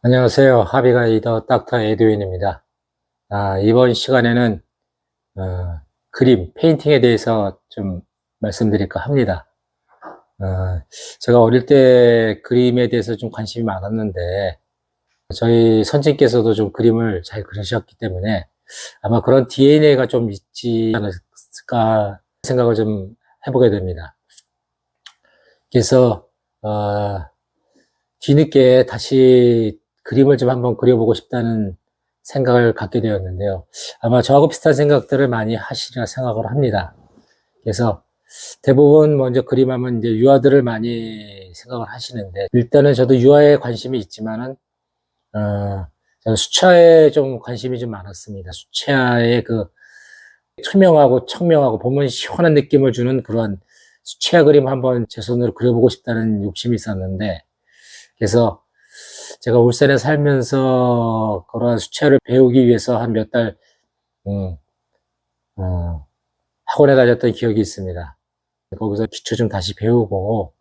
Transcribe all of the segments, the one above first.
안녕하세요. 하비가이더 닥터 에드윈입니다. 이번 시간에는 그림, 페인팅에 대해서 좀 말씀드릴까 합니다. 제가 어릴 때 그림에 대해서 좀 관심이 많았는데 저희 선생님께서도 좀 그림을 잘 그리셨기 때문에 아마 그런 DNA가 좀 있지 않을까 생각을 좀 해보게 됩니다. 그래서 뒤늦게 다시 그림을 좀 한번 그려보고 싶다는 생각을 갖게 되었는데요. 아마 저하고 비슷한 생각들을 많이 하시리라 생각을 합니다. 그래서 대부분 먼저 그림하면 이제 유화들을 많이 생각을 하시는데, 일단은 저도 유화에 관심이 있지만은, 저는 수채화에 좀 관심이 좀 많았습니다. 수채화의 그 투명하고 청명하고 보면 시원한 느낌을 주는 그런 수채화 그림 한번 제 손으로 그려보고 싶다는 욕심이 있었는데, 그래서 제가 울산에 살면서 그러한 수채화를 배우기 위해서 한 몇 달, 음, 학원에 다녔던 기억이 있습니다. 거기서 기초 좀 다시 배우고,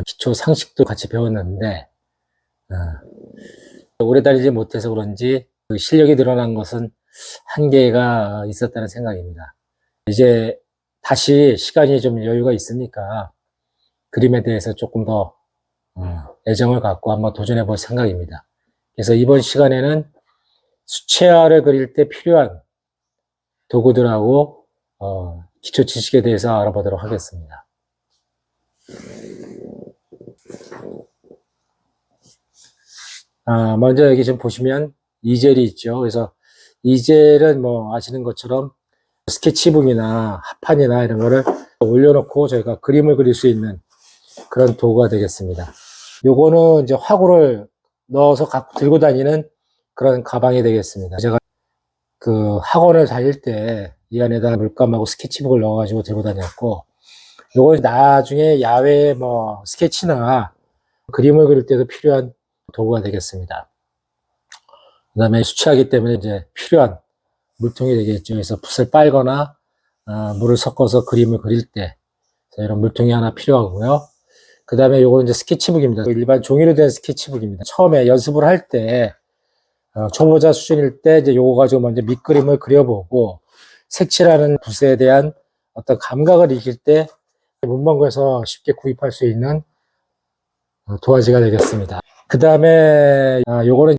기초 상식도 같이 배웠는데, 오래 다니지 못해서 그런지 그 실력이 늘어난 것은 한계가 있었다는 생각입니다. 이제 다시 시간이 좀 여유가 있으니까 그림에 대해서 조금 더 애정을 갖고 한번 도전해 볼 생각입니다. 그래서 이번 시간에는 수채화를 그릴 때 필요한 도구들하고 기초 지식에 대해서 알아보도록 하겠습니다. 먼저 여기 좀 보시면 이젤이 있죠. 그래서 이젤은 뭐 아시는 것처럼 스케치북이나 합판이나 이런 거를 올려놓고 저희가 그림을 그릴 수 있는 그런 도구가 되겠습니다. 요거는 이제 화구를 넣어서 갖고 들고 다니는 그런 가방이 되겠습니다. 제가 그 학원을 다닐 때 이 안에다가 물감하고 스케치북을 넣어가지고 들고 다녔고, 요건 나중에 야외 뭐 스케치나 그림을 그릴 때도 필요한 도구가 되겠습니다. 그 다음에 수채화기 때문에 이제 필요한 물통이 되겠죠. 그래서 붓을 빨거나 물을 섞어서 그림을 그릴 때 이런 물통이 하나 필요하고요. 그 다음에 요거는 이제 스케치북입니다. 일반 종이로 된 스케치북입니다. 처음에 연습을 할 때 초보자 수준일 때 이제 요거 가지고 먼저 밑그림을 그려보고 색칠하는 붓에 대한 어떤 감각을 익힐 때 문방구에서 쉽게 구입할 수 있는 도화지가 되겠습니다. 그 다음에 요거는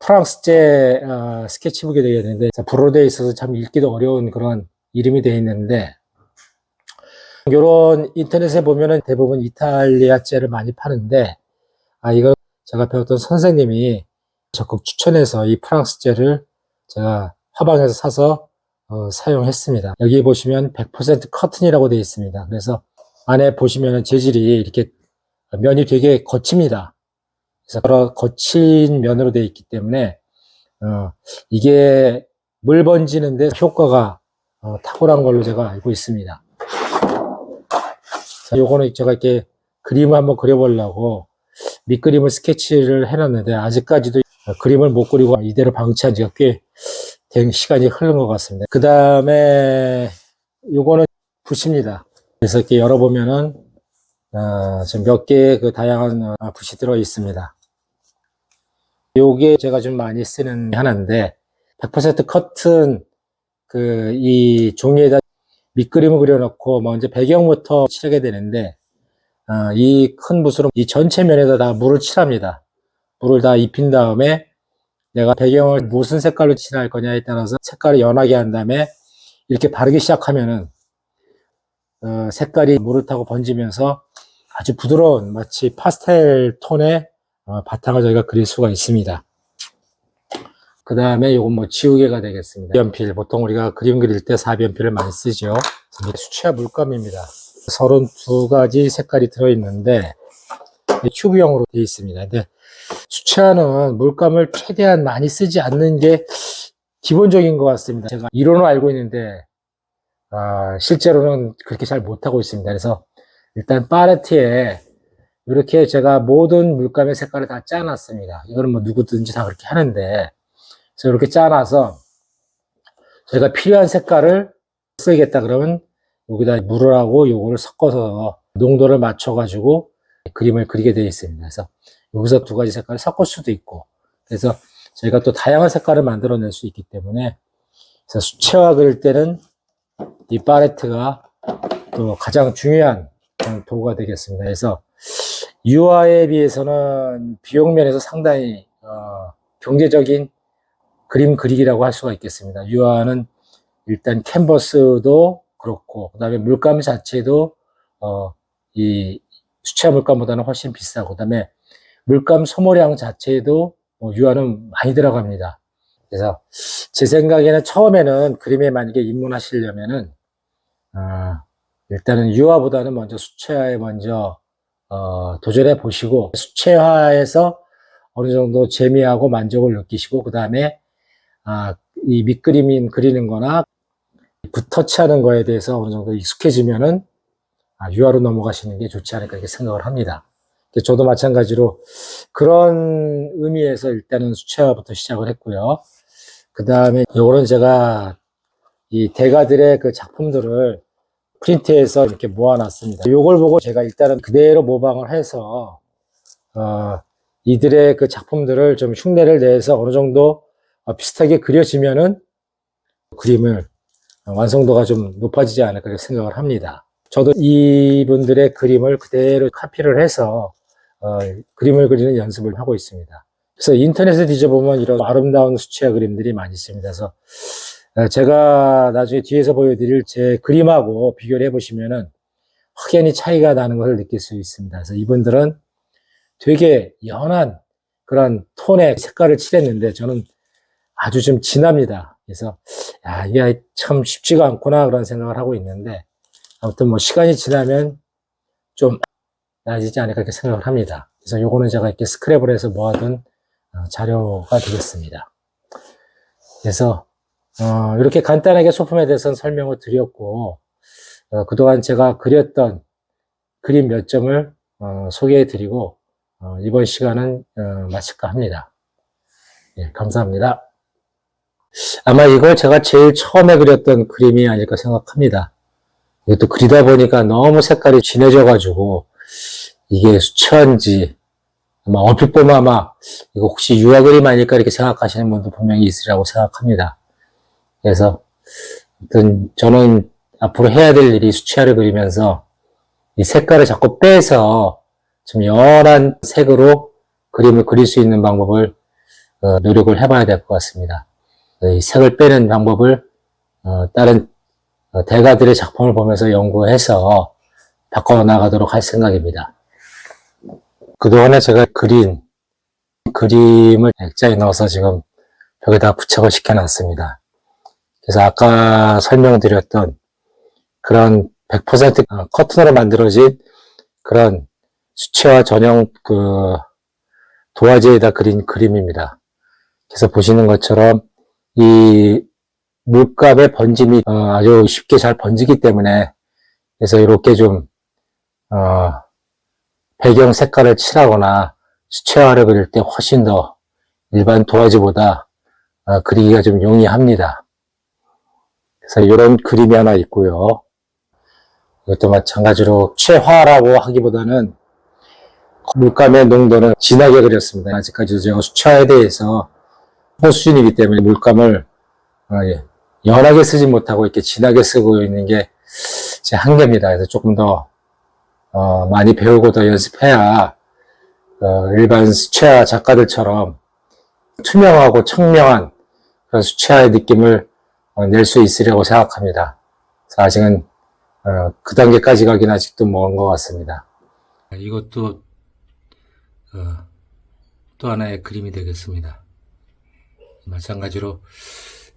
프랑스제 스케치북이 되겠는데 불어로 되어 있어서 참 읽기도 어려운 그런 이름이 되어 있는데, 요런 인터넷에 보면은 대부분 이탈리아제를 많이 파는데 이거 제가 배웠던 선생님이 적극 추천해서 이 프랑스제를 제가 화방에서 사서 사용했습니다. 여기 보시면 100% 커튼이라고 되어 있습니다. 그래서 안에 보시면 재질이 이렇게 면이 되게 거칩니다. 그래서 거친 면으로 되어 있기 때문에 이게 물 번지는데 효과가 탁월한 걸로 제가 알고 있습니다. 요거는 제가 이렇게 그림을 한번 그려보려고 밑그림을 스케치를 해놨는데 아직까지도 그림을 못 그리고 이대로 방치한 지가 꽤 된 시간이 흐른 것 같습니다. 그 다음에 요거는 붓입니다. 그래서 이렇게 열어보면은 지금 몇 개의 그 다양한 붓이 들어 있습니다. 요게 제가 좀 많이 쓰는 하나인데 100% 커튼 이 종이에다 밑그림을 그려놓고 먼저 배경부터 칠하게 되는데 이 큰 붓으로 이 전체 면에다 다 물을 칠합니다. 물을 다 입힌 다음에 내가 배경을 무슨 색깔로 칠할 거냐에 따라서 색깔을 연하게 한 다음에 이렇게 바르기 시작하면은 색깔이 물을 타고 번지면서 아주 부드러운 마치 파스텔 톤의 바탕을 저희가 그릴 수가 있습니다. 그 다음에 요건 뭐 지우개가 되겠습니다. 연필, 보통 우리가 그림 그릴 때 사비연필을 많이 쓰죠. 수채화 물감입니다. 32가지 색깔이 들어있는데 큐브형으로 되어 있습니다. 근데 수채화는 물감을 최대한 많이 쓰지 않는 게 기본적인 것 같습니다. 제가 이론을 알고 있는데 실제로는 그렇게 잘 못하고 있습니다. 그래서 일단 팔레트에 이렇게 제가 모든 물감의 색깔을 다 짜놨습니다. 이거는 뭐 누구든지 다 그렇게 하는데, 그래서 이렇게 짜놔서 제가 필요한 색깔을 쓰겠다 그러면 여기다 물을 하고 요거를 섞어서 농도를 맞춰 가지고 그림을 그리게 되어 있습니다. 그래서 여기서 두 가지 색깔을 섞을 수도 있고, 그래서 저희가 또 다양한 색깔을 만들어낼 수 있기 때문에, 그래서 수채화 그릴 때는 이 팔레트가 또 가장 중요한 도구가 되겠습니다. 그래서 유화에 비해서는 비용 면에서 상당히 경제적인 그림 그리기라고 할 수가 있겠습니다. 유화는 일단 캔버스도 그렇고, 그 다음에 물감 자체도 이 수채화 물감보다는 훨씬 비싸고, 그 다음에 물감 소모량 자체도 유화는 많이 들어갑니다. 그래서 제 생각에는 처음에는 그림에 만약에 입문하시려면은 일단은 유화보다는 먼저 수채화에 먼저 도전해 보시고, 수채화에서 어느 정도 재미하고 만족을 느끼시고, 그 다음에 이 밑그림 그리는 거나 붓터치하는 거에 대해서 어느 정도 익숙해지면은 유화로 넘어가시는 게 좋지 않을까 이렇게 생각을 합니다. 저도 마찬가지로 그런 의미에서 일단은 수채화부터 시작을 했고요. 그 다음에 요거는 제가 이 대가들의 그 작품들을 프린트해서 이렇게 모아놨습니다. 요걸 보고 제가 일단은 그대로 모방을 해서 이들의 그 작품들을 좀 흉내를 내서 어느 정도 비슷하게 그려지면은 그림을 완성도가 좀 높아지지 않을까 이렇게 생각을 합니다. 저도 이분들의 그림을 그대로 카피를 해서 그림을 그리는 연습을 하고 있습니다. 그래서 인터넷에 뒤져보면 이런 아름다운 수채화 그림들이 많이 있습니다. 그래서 제가 나중에 뒤에서 보여드릴 제 그림하고 비교를 해보시면은 확연히 차이가 나는 것을 느낄 수 있습니다. 그래서 이분들은 되게 연한 그런 톤의 색깔을 칠했는데 저는 아주 좀 진합니다. 그래서 이게 참 쉽지가 않구나 그런 생각을 하고 있는데, 아무튼 뭐 시간이 지나면 좀 나아지지 않을까 이렇게 생각을 합니다. 그래서 요거는 제가 이렇게 스크랩을 해서 모아둔 자료가 되겠습니다. 그래서 이렇게 간단하게 소품에 대해서는 설명을 드렸고, 그동안 제가 그렸던 그림 몇 점을 소개해 드리고 이번 시간은 마칠까 합니다. 예, 감사합니다. 아마 이걸 제가 제일 처음에 그렸던 그림이 아닐까 생각합니다. 또 그리다 보니까 너무 색깔이 진해져 가지고 이게 수채화인지 아마 얼핏 보면 아마 이거 혹시 유화 그림 아닐까 이렇게 생각하시는 분도 분명히 있으리라고 생각합니다. 그래서 아무튼 저는 앞으로 해야 될 일이 수채화를 그리면서 이 색깔을 자꾸 빼서 좀 연한 색으로 그림을 그릴 수 있는 방법을 노력을 해봐야 될 것 같습니다. 이 색을 빼는 방법을 다른 대가들의 작품을 보면서 연구해서 바꿔나가도록 할 생각입니다. 그동안에 제가 그린 그림을 액자에 넣어서 지금 벽에다 부착을 시켜놨습니다. 그래서 아까 설명드렸던 그런 100% 커튼으로 만들어진 그런 수채화 전용 그 도화지에다 그린 그림입니다. 그래서 보시는 것처럼 이 물감의 번짐이 아주 쉽게 잘 번지기 때문에, 그래서 이렇게 좀 배경 색깔을 칠하거나 수채화를 그릴 때 훨씬 더 일반 도화지보다 그리기가 좀 용이합니다. 그래서 이런 그림이 하나 있고요. 이것도 마찬가지로 수채화라고 하기보다는 물감의 농도는 진하게 그렸습니다. 아직까지도 제가 수채화에 대해서 수준이기 때문에 물감을 연하게 쓰지 못하고 이렇게 진하게 쓰고 있는 게 제 한계입니다. 그래서 조금 더 많이 배우고 더 연습해야 일반 수채화 작가들처럼 투명하고 청명한 그런 수채화의 느낌을 낼 수 있으려고 생각합니다. 그래서 아직은 그 단계까지 가긴 아직도 먼 것 같습니다. 이것도 또 하나의 그림이 되겠습니다. 마찬가지로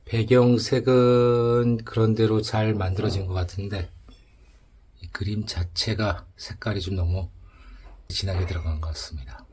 배경색은 그런대로 잘 만들어진 것 같은데 이 그림 자체가 색깔이 좀 너무 진하게 들어간 것 같습니다.